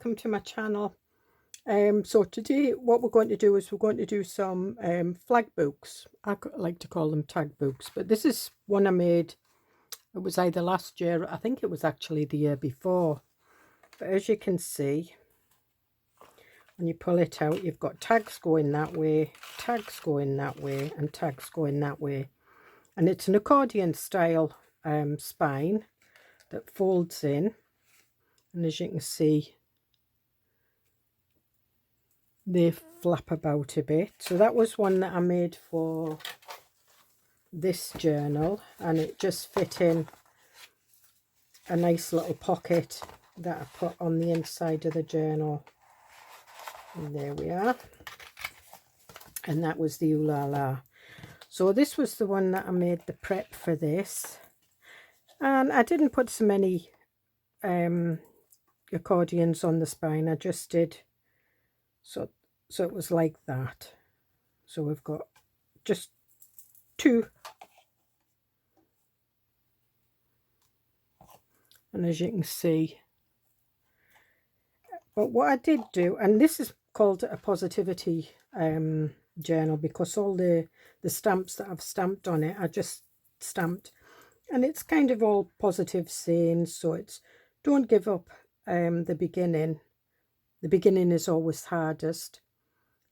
welcome to my channel. So today what we're going to do is we're going to do some flag books. I like to call them tag books, but this is one I made. It was either last year, I think it was actually the year before. But as you can see, when you pull it out, you've got tags going that way, tags going that way, and tags going that way. And it's an accordion style spine that folds in. And as you can see, they flap about a bit. So that was one that I made for this journal, and it just fit in a nice little pocket that I put on the inside of the journal. And there we are. And that was the Ooh La La. So this was the one that I made the prep for this. And I didn't put so many accordions on the spine. I just did so it was like that. So we've got just two. And as you can see, but what I did do, and this is called a positivity journal, because all the stamps that I've stamped on it, I just stamped, and it's kind of all positive sayings. So it's don't give up. The beginning is always hardest.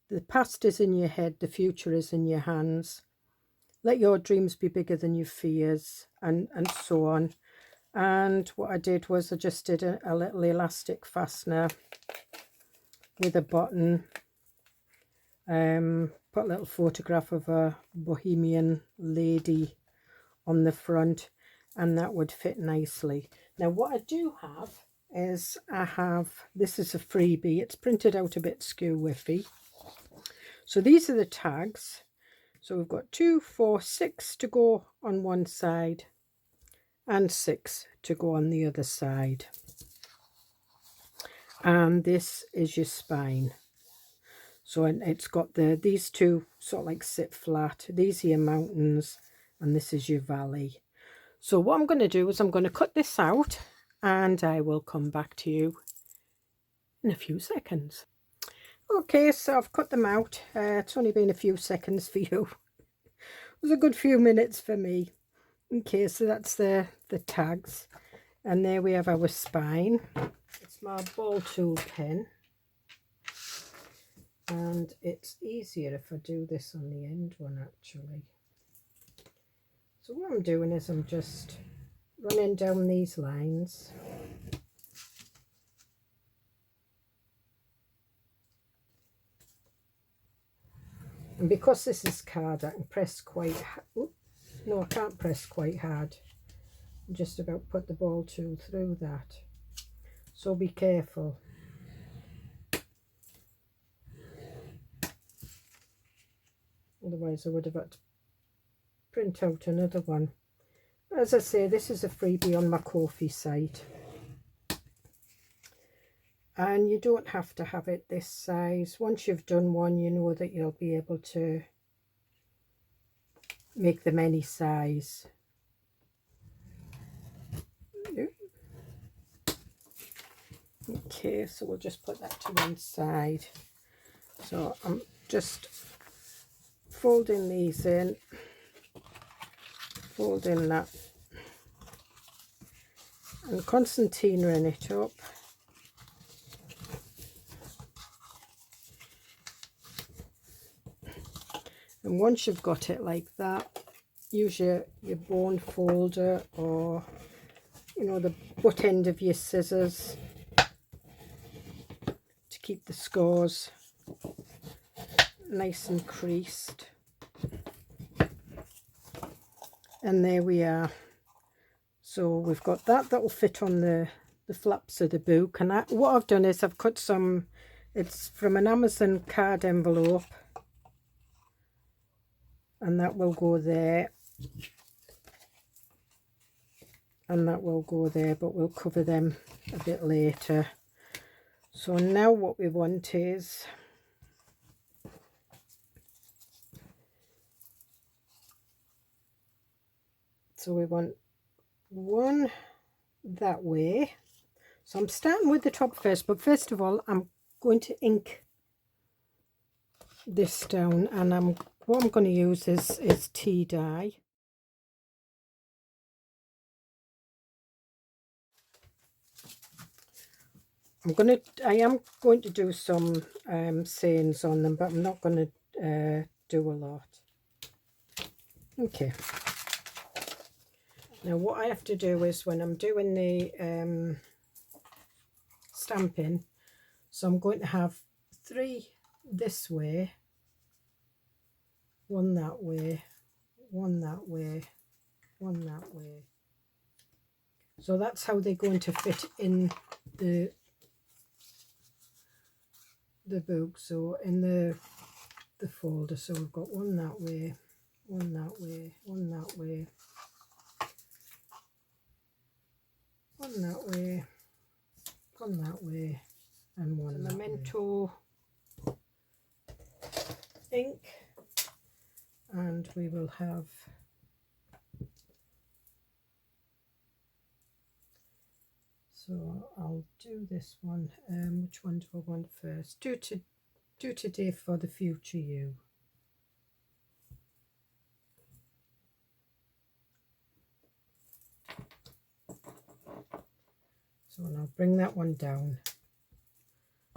The past is in your head, the future is in your hands. Let your dreams be bigger than your fears, and so on. And what I did was I just did a little elastic fastener with a button. Put a little photograph of a bohemian lady on the front, and that would fit nicely. Now what I do have is this is a freebie. It's printed out a bit skew whiffy. So these are the tags. So we've got 2, 4, 6 to go on one side and 6 to go on the other side. And this is your spine. So it's got these two sort of like sit flat. These are your mountains, and this is your valley. So what I'm going to do is I'm going to cut this out, and I will come back to you in a few seconds. Okay, so I've cut them out. It's only been a few seconds for you. It was a good few minutes for me. Okay, so that's the tags, and there we have our spine. It's my ball tool pen, and it's easier if I do this on the end one actually. So what I'm doing is I'm just running down these lines. And because this is card, I can press quite no, I can't press quite hard. Just about put the ball tool through that, so be careful. Otherwise I would have had to print out another one. As I say, this is a freebie on my Ko-fi site, and you don't have to have it this size. Once you've done one, you know that you'll be able to make them any size. Okay, so we'll just put that to one side. So I'm just folding these in, folding that, and concertinaing it up. And once you've got it like that, use your bone folder, or you know, the butt end of your scissors to keep the scores nice and creased. And there we are. So we've got that will fit on the flaps of the book. And what I've done is I've cut some, it's from an Amazon card envelope, and that will go there, and that will go there, but we'll cover them a bit later. So now what we want is, so we want one that way. So I'm starting with the top first, but first of all I'm going to ink this down, and what I'm going to use is tea dye. I am going to do some sayings on them, but I'm not going to do a lot. Okay. Now what I have to do is, when I'm doing the stamping, so I'm going to have 3 this way, 1 that way, 1 that way, 1 that way. So that's how they're going to fit in the book, so in the folder. So we've got 1 that way, 1 that way, 1 that way, 1 that way, 1 that way, and 1 Memento ink, and we will have so I'll do this one. Which one do I want first? Do today for the future you. So I'll bring that one down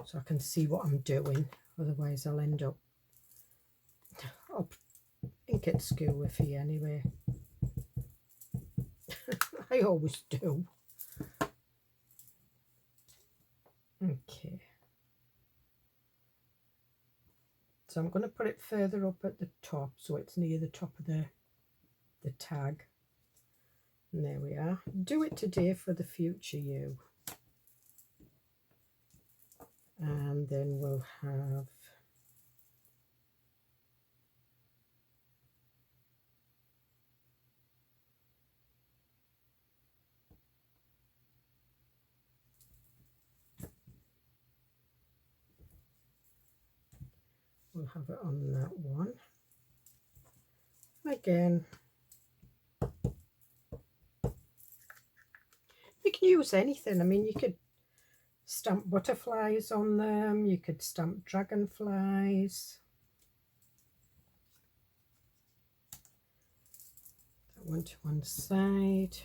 so I can see what I'm doing, otherwise I'll end up ink at school with you anyway. I always do. Okay. So I'm going to put it further up at the top, so it's near the top of the tag. And there we are. Do it today for the future you. And then we'll have it on that one. Again, you can use anything. I mean, you could stamp butterflies on them, you could stamp dragonflies. That one to one side.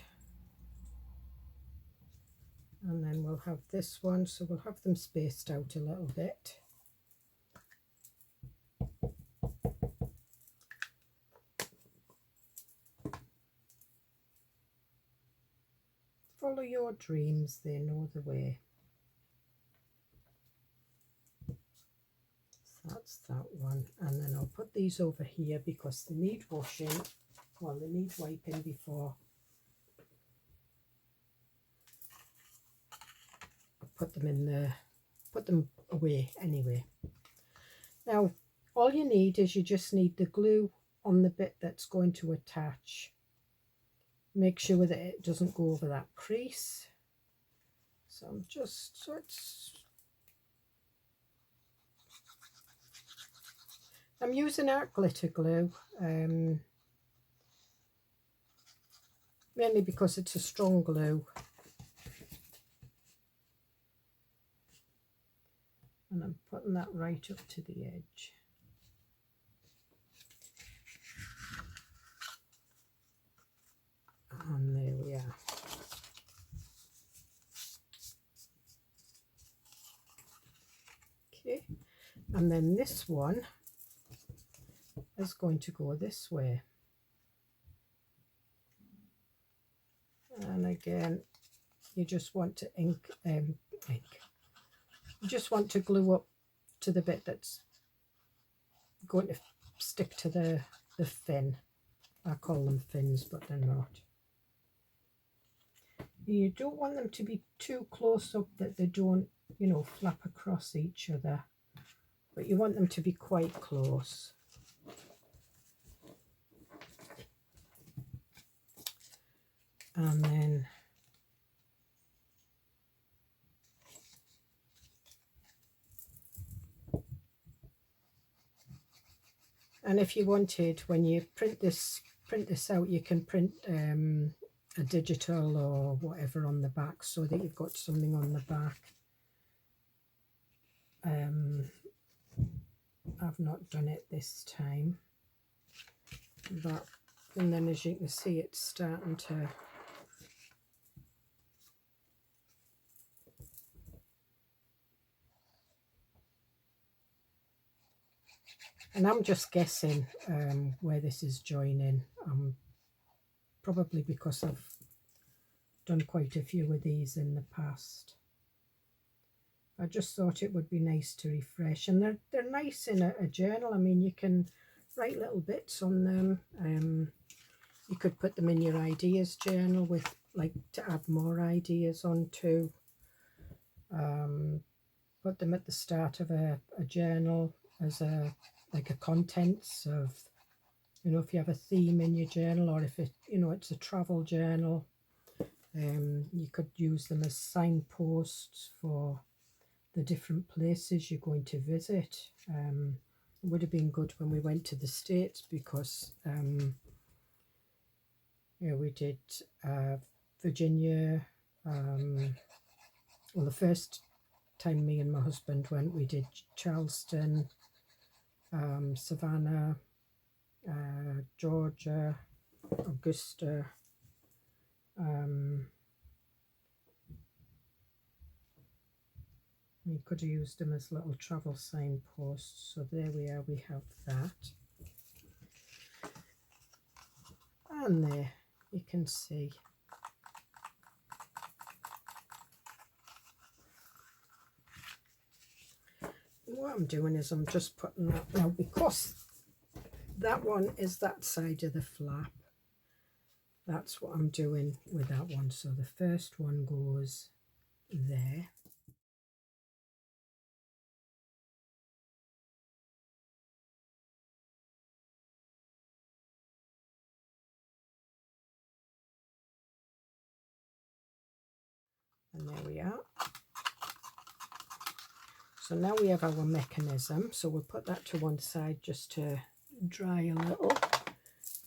And then we'll have this one, so we'll have them spaced out a little bit. Follow your dreams, they know the way. So that's that one, and then I'll put these over here because they need washing. Well, they need wiping before I put them in the, put them away anyway. Now, all you need is you just need the glue on the bit that's going to attach. Make sure that it doesn't go over that crease. So I'm just, I'm using art glitter glue, mainly because it's a strong glue. And I'm putting that right up to the edge. And there we are. Okay, and then this one is going to go this way. And again, you just want to you just want to glue up to the bit that's going to stick to the fin. I call them fins, but they're not. You don't want them to be too close up that they don't, you know, flap across each other, but you want them to be quite close. And then if you wanted, when you print this out, you can print a a digital or whatever on the back, so that you've got something on the back. I've not done it this time, but and then as you can see, it's starting to and I'm just guessing where this is joining, probably because I've done quite a few of these in the past. I just thought it would be nice to refresh, and they're nice in a journal. I mean, you can write little bits on them. You could put them in your ideas journal with, like, to add more ideas onto. Put them at the start of a journal as like a contents of, you know, if you have a theme in your journal, or if it, you know, it's a travel journal, you could use them as signposts for the different places you're going to visit. It would have been good when we went to the States, because you know, we did Virginia. Well, the first time me and my husband went, we did Charleston, Savannah, Georgia, Augusta. We could have used them as little travel signposts. So there we are, we have that. And there you can see. What I'm doing is I'm just putting that now, because that one is that side of the flap. That's what I'm doing with that one. So the first one goes there. And there we are. So now we have our mechanism. So we'll put that to one side just to dry a little.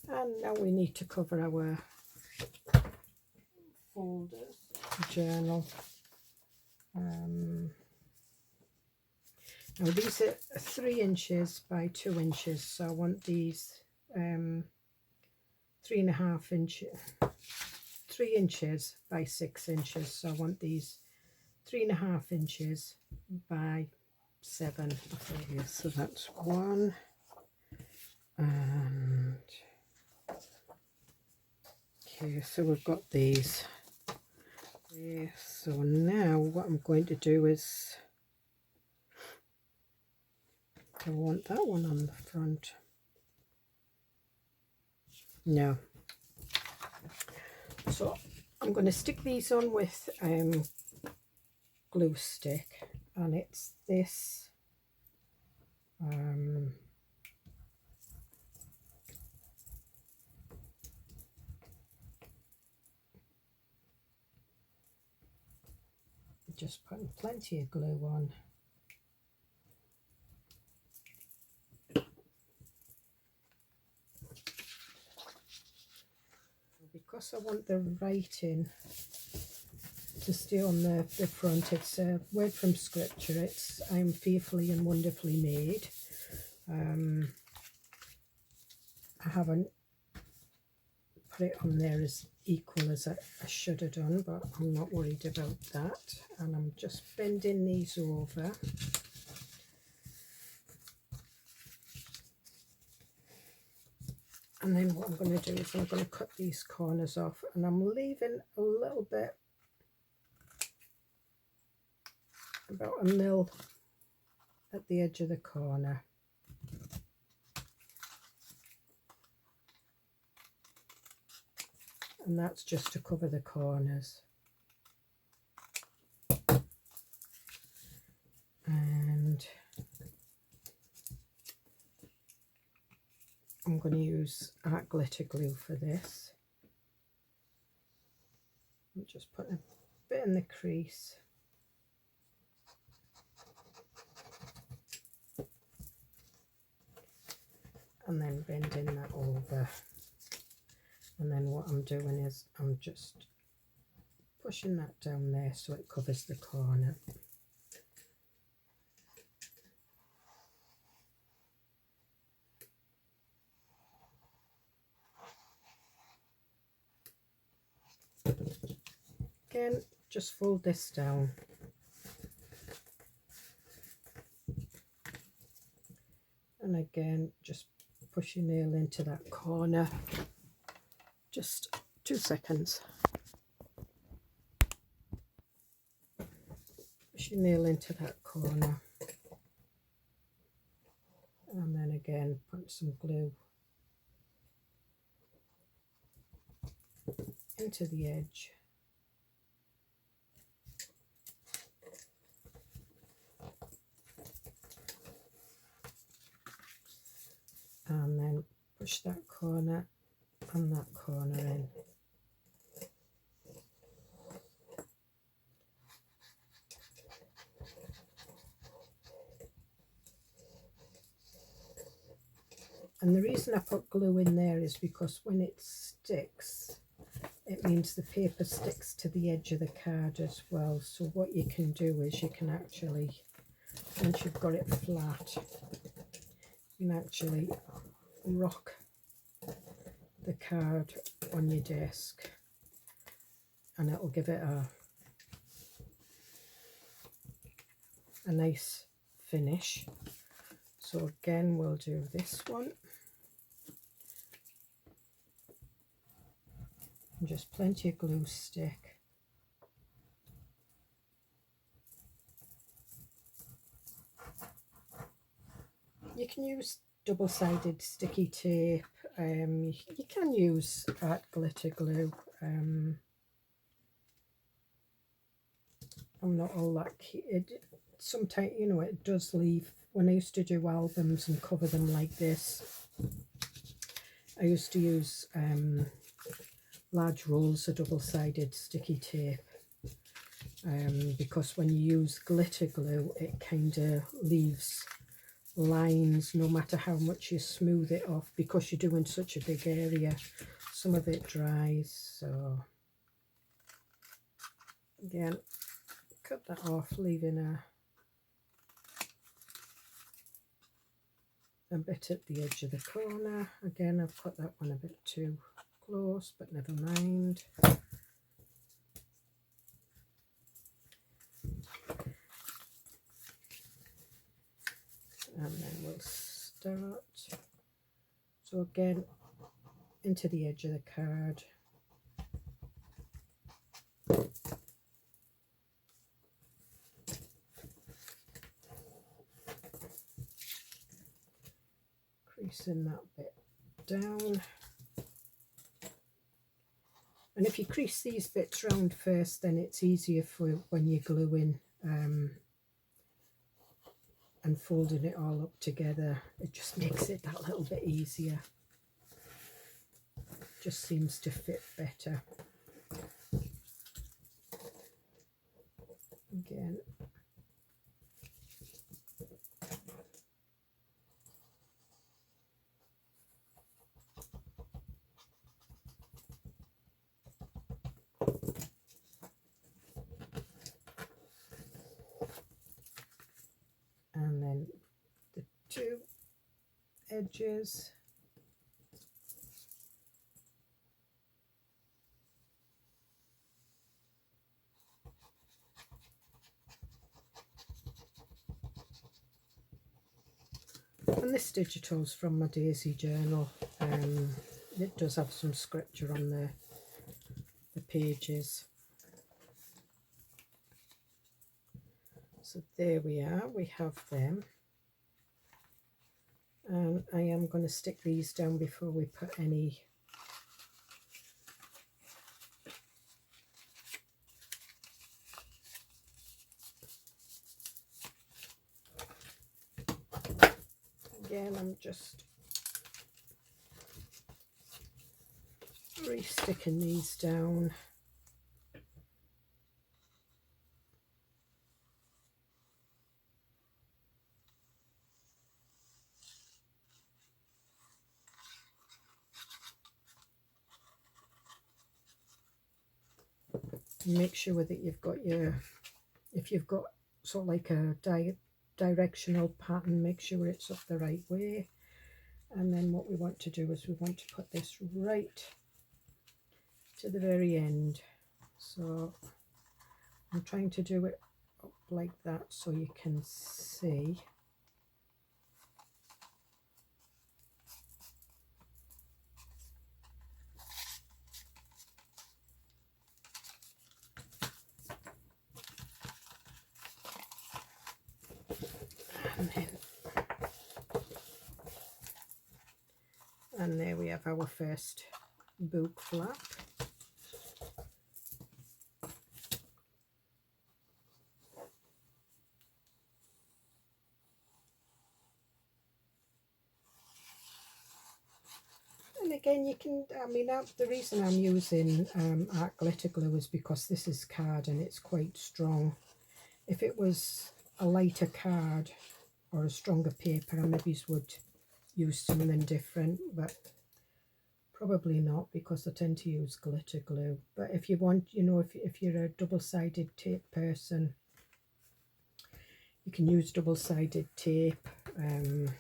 And now we need to cover our folders, journal. Now these are 3 inches by 2 inches. So I want these 3.5 inches. 3 inches by 6 inches. So I want these 3.5 inches by 7. So that's 1, and okay, so we've got these. So now what I'm going to do is, I want that one on the front. No. So I'm going to stick these on with glue stick, and it's this just putting plenty of glue on. Because I want the writing to stay on the front, it's a word from scripture. It's "I'm fearfully and wonderfully made." I haven't put it on there as equal as I should have done, but I'm not worried about that. And I'm just bending these over. And then what I'm going to do is I'm going to cut these corners off, and I'm leaving a little bit, about 1 mil at the edge of the corner. And that's just to cover the corners. And I'm going to use art glitter glue for this. I'm just putting a bit in the crease. And then bending that over. And then what I'm doing is I'm just pushing that down there so it covers the corner. Again, just fold this down. And again, just push your nail into that corner. Just 2 seconds. Push your nail into that corner. And then again, put some glue into the edge. And then push that corner and that corner in. And the reason I put glue in there is because when it sticks, it means the paper sticks to the edge of the card as well. So what you can do is you can actually, once you've got it flat, you can actually rock the card on your desk and it will give it a nice finish. So again, we'll do this one. And just plenty of glue stick. You can use double-sided sticky tape. You can use art glitter glue. I'm not all that keen. Sometimes, you know, it does leave. When I used to do albums and cover them like this, I used to use large rolls of double-sided sticky tape because when you use glitter glue, it kind of leaves lines no matter how much you smooth it off, because you're doing such a big area. Some of it dries, so again, cut that off, leaving a bit at the edge of the corner. Again, I've cut that one a bit too close, but never mind. And then we'll start. So again, into the edge of the card. Creasing that bit down. And if you crease these bits round first, then it's easier for when you're gluing and folding it all up together. It just makes it that little bit easier. Just seems to fit better. Again. And then the two edges. And this digital's from my Daisy journal. It does have some scripture on the pages. So there we are, we have them. And I am going to stick these down before we put any again, I'm just re-sticking these down. Make sure that you've got your, if you've got sort of like a directional pattern, make sure it's up the right way. And then what we want to do is we want to put this right to the very end. So I'm trying to do it up like that so you can see. And there we have our first book flap. And again, you can, I mean, the reason I'm using art glitter glue is because this is card and it's quite strong. If it was a lighter card or a stronger paper, I maybe would use something different, but probably not, because I tend to use glitter glue. But if you want, you know, if you're a double-sided tape person, you can use double-sided tape. And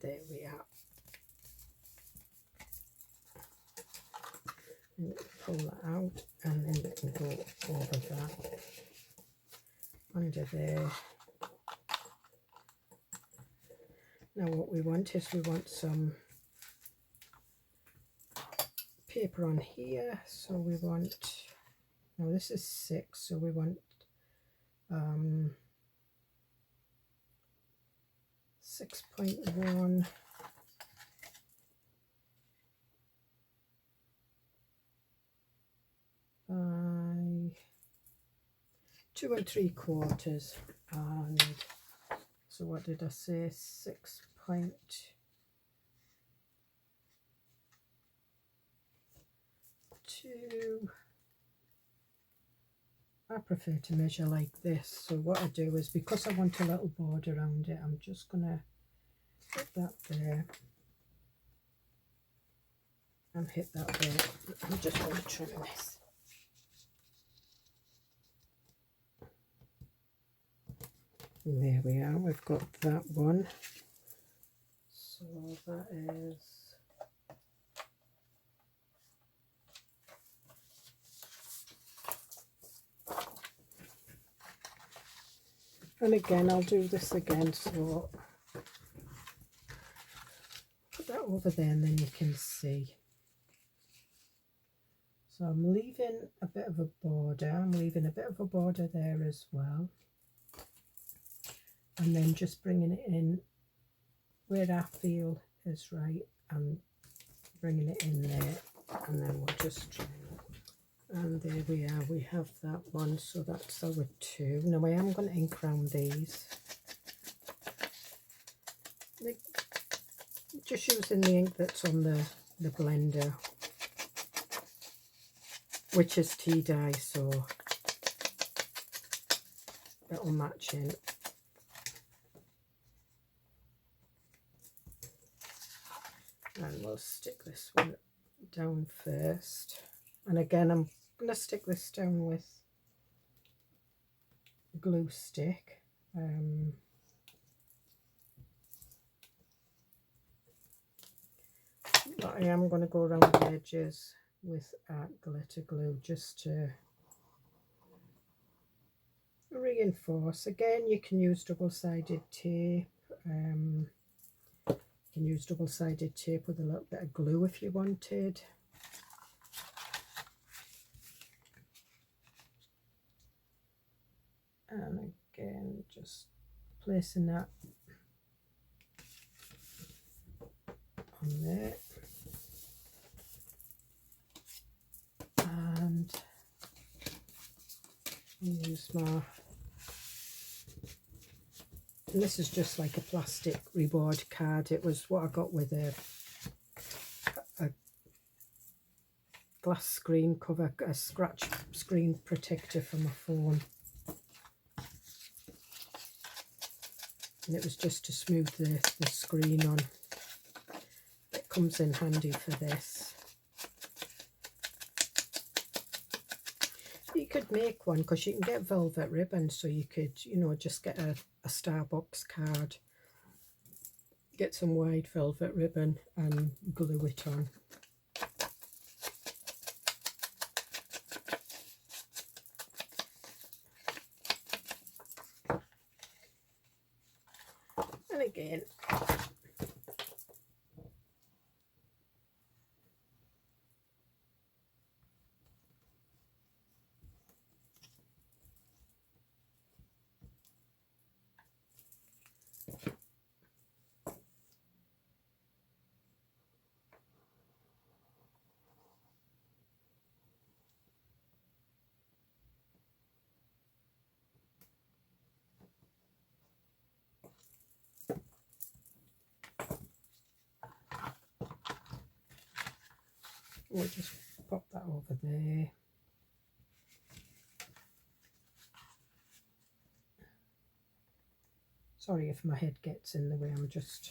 there we are. And pull that out, and then we can go over that, under there. Now what we want is we want some paper on here. So we want, now this is 6, so we want 6.1 by 2 3/4, and so what did I say, 6.2. I prefer to measure like this, so what I do is, because I want a little border around it, I'm just gonna put that there and hit that there. I'm just going to trim this. And there we are, we've got that one. So that is, and again I'll do this again, so put that over there and then you can see. So I'm leaving a bit of a border, I'm leaving a bit of a border there as well, and then just bringing it in where I feel is right and bringing it in there, and then we'll just trim it. And there we are, we have that one, so that's our 2. Now I am going to ink round these, just using the ink that's on the blender, which is tea dye, so it'll match in. And we'll stick this one down first, and again I'm going to stick this down with glue stick. But I am going to go around the edges with art glitter glue just to reinforce. Again, you can use double-sided tape. You can use double-sided tape with a little bit of glue if you wanted. And again, just placing that on there. And use my, and this is just like a plastic reward card. It was what I got with a glass screen cover, a scratch screen protector for my phone. And it was just to smooth the screen on. It comes in handy for this. could make one, because you can get velvet ribbon, so you could, you know, just get a Starbucks card, get some white velvet ribbon and glue it on. And again, we'll just pop that over there. Sorry if my head gets in the way, I'm just...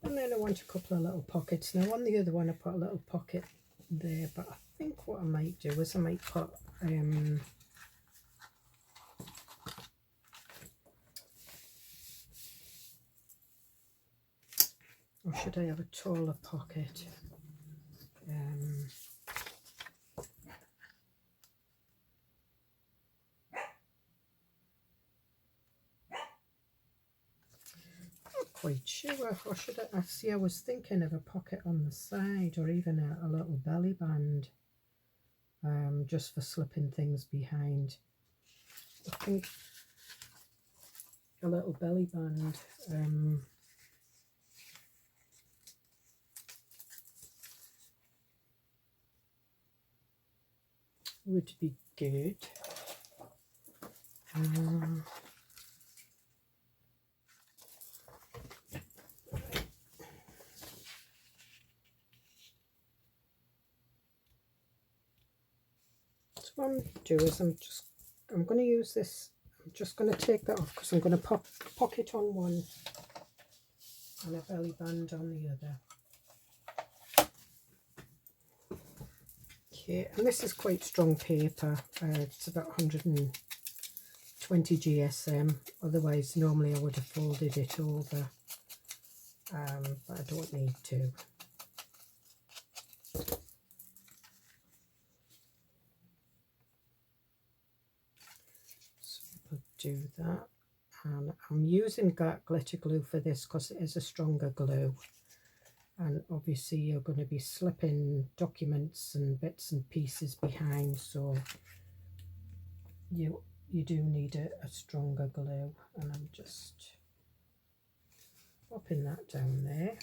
And then I want a couple of little pockets. Now on the other one I put a little pocket there, but I think what I might do is I might put or should I have a taller pocket? Not quite sure. Or should I see? I was thinking of a pocket on the side, or even a little belly band, just for slipping things behind. I think a little belly band. Would be good. So what I'm doing is I'm going to use this. I'm just going to take that off because I'm going to pocket on one and a belly band on the other. Okay, and this is quite strong paper. It's about 120 GSM. Otherwise, normally I would have folded it over, but I don't need to. So I'll do that. And I'm using glitter glue for this because it is a stronger glue. And obviously you're going to be slipping documents and bits and pieces behind, so you do need a stronger glue. And I'm just popping that down there.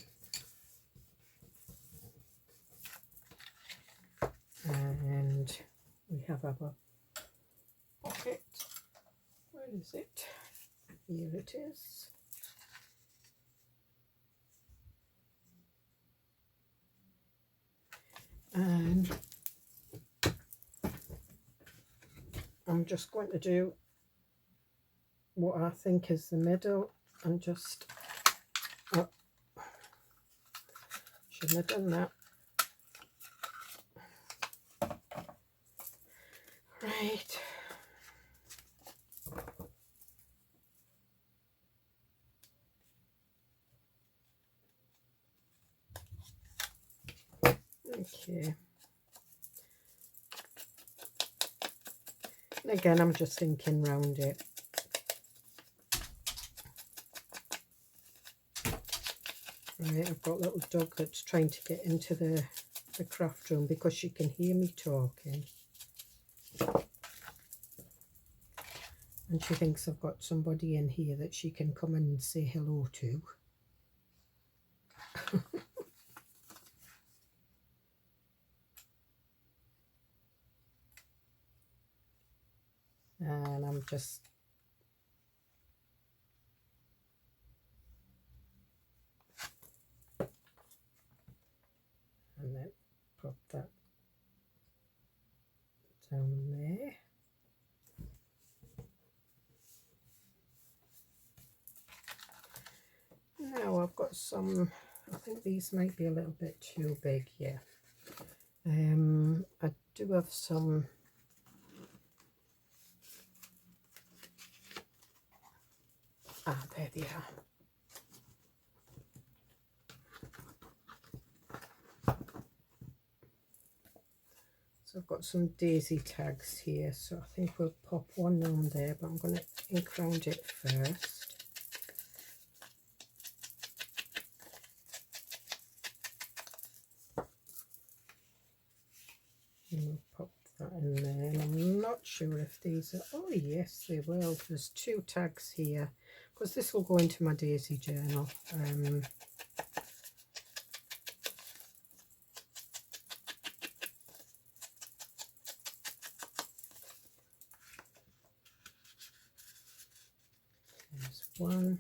And we have our pocket. Where is it? Here it is. And I'm just going to do what I think is the middle and just, oh, shouldn't have done that. Right. Okay. And again, I'm just thinking round it. Right, I've got a little dog that's trying to get into the craft room because she can hear me talking. And she thinks I've got somebody in here that she can come and say hello to. And I'm just and then pop that down there. Now I've got some, I think these might be a little bit too big, yeah. I do have some there they are. So I've got some daisy tags here, so I think we'll pop one on there, but I'm going to ink round it first. And we'll pop that in there, and I'm not sure if these are, oh yes they will, there's 2 tags here, because this will go into my daisy journal. There's one.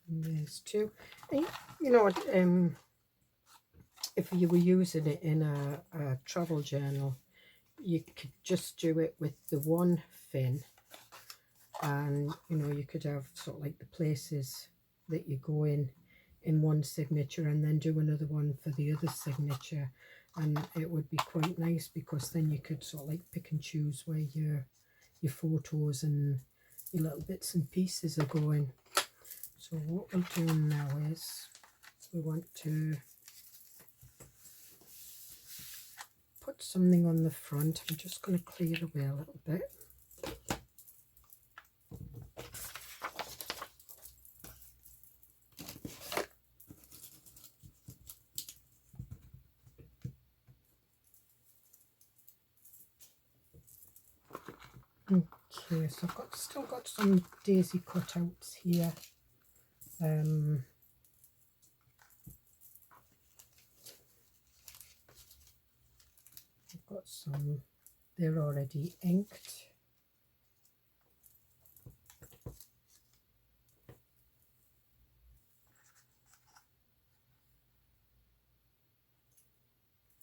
And there's 2. And, you know, if you were using it in a travel journal, you could just do it with the one fin, and you know, you could have sort of like the places that you go in one signature and then do another one for the other signature, and it would be quite nice because then you could sort of like pick and choose where your photos and your little bits and pieces are going. So what we'll do now is we want to put something on the front. I'm just going to clear away a little bit. Okay, so I've still got some daisy cutouts here. I've got some, they're already inked.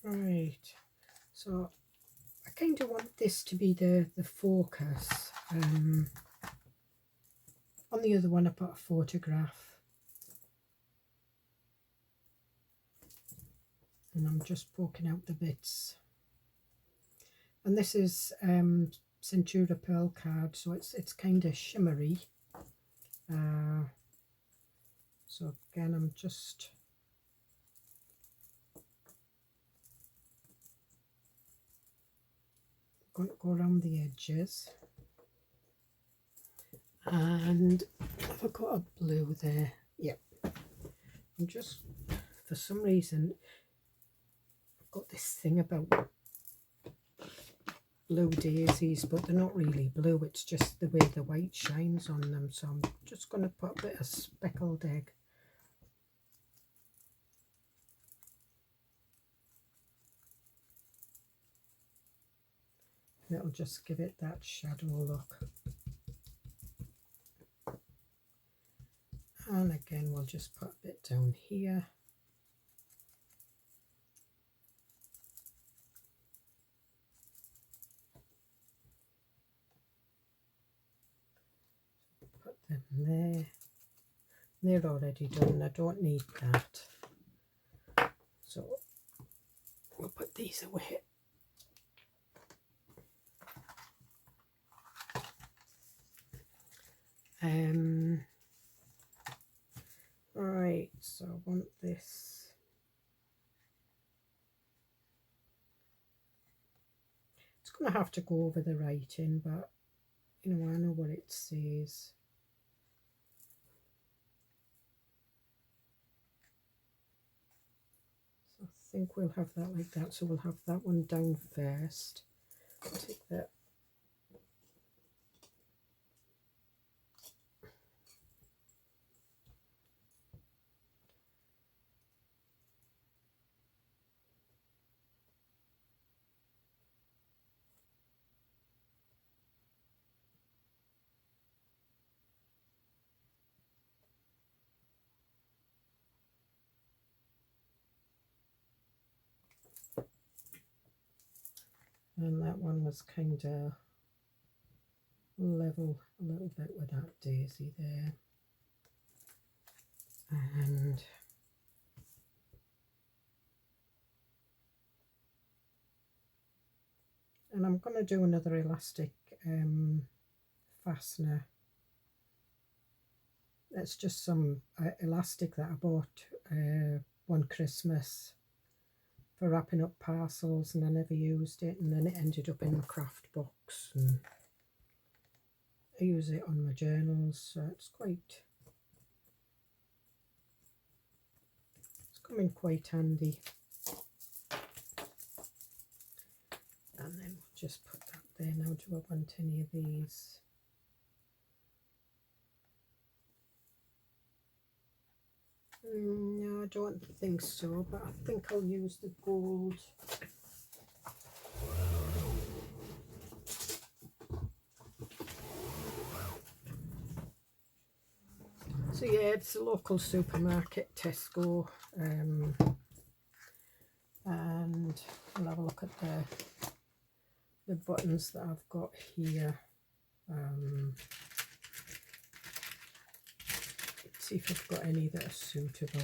Right, so I kind of want this to be the focus. On the other one I put a photograph, and I'm just poking out the bits. And this is Centura Pearl card, so it's kind of shimmery. So again, I'm just going to go around the edges. And have I got a blue there? Yep. I'm just, for some reason, I've got this thing about blue daisies, but they're not really blue, it's just the way the white shines on them. So I'm just going to put a bit of speckled egg. And it'll just give it that shadow look. And again, we'll just put a bit down here. Put them there. They're already done, I don't need that. So we'll put these away. Right, so I want this. It's going to have to go over the writing, but you know, I know what it says. So I think we'll have that like that. So we'll have that one down first. I'll take that. And that one was kind of level a little bit with that daisy there. And I'm going to do another elastic fastener. It's just some elastic that I bought one Christmas for wrapping up parcels, and I never used it, and then it ended up in the craft box, and I use it on my journals, so it's coming quite handy. And then we'll just put that there. Now, do I want any of these? No, I don't think so, but I think I'll use the gold. So yeah, it's a local supermarket, Tesco, and I'll have a look at the buttons that I've got here. Let's see if I've got any that are suitable.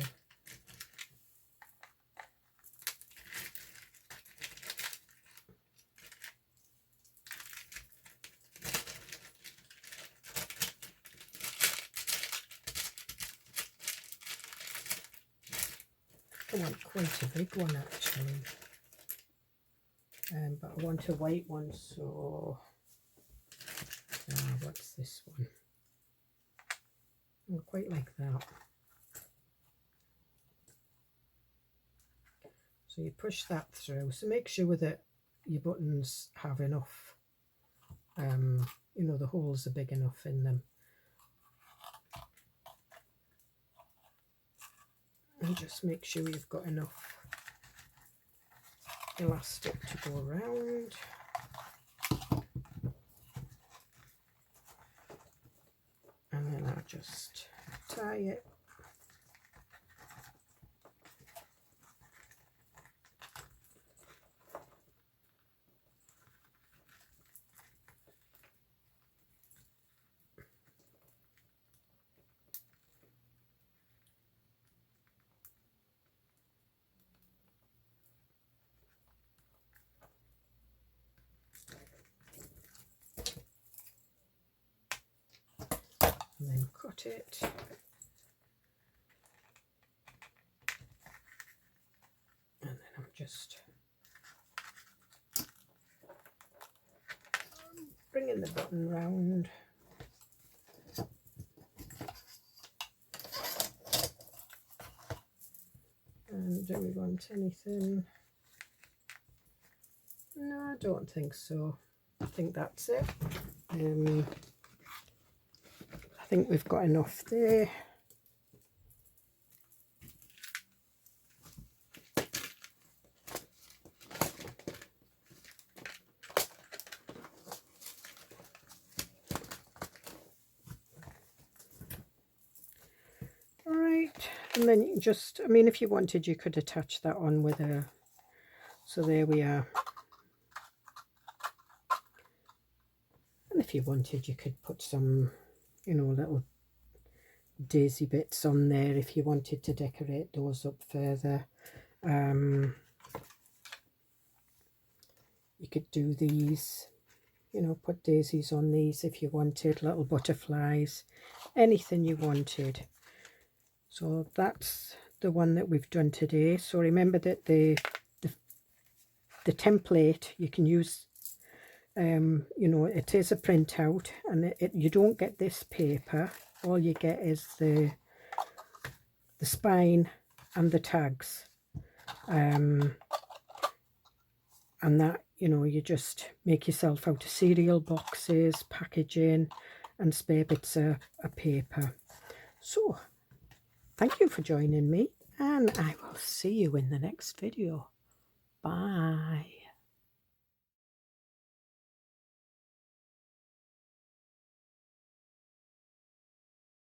I want quite a big one actually, but I want a white one, so what's this one? I quite like that. So you push that through, so make sure that your buttons have enough, you know, the holes are big enough in them. And just make sure you've got enough elastic to go around. And then I just tie it. And then cut it. And then I'm just bringing the button round. And do we want anything? No, I don't think so. I think that's it. I think we've got enough there. Right, and then you just, I mean, if you wanted, you could attach that on with a, so there we are. And if you wanted, you could put some, you know, little daisy bits on there if you wanted to decorate those up further. You could do these, you know, put daisies on these if you wanted, little butterflies, anything you wanted. So that's the one that we've done today. So remember that the template you can use, you know, it is a printout, and you don't get this paper. All you get is the spine and the tags, and that, you know, you just make yourself out of cereal boxes, packaging, and spare bits of paper. So thank you for joining me, and I will see you in the next video. Bye.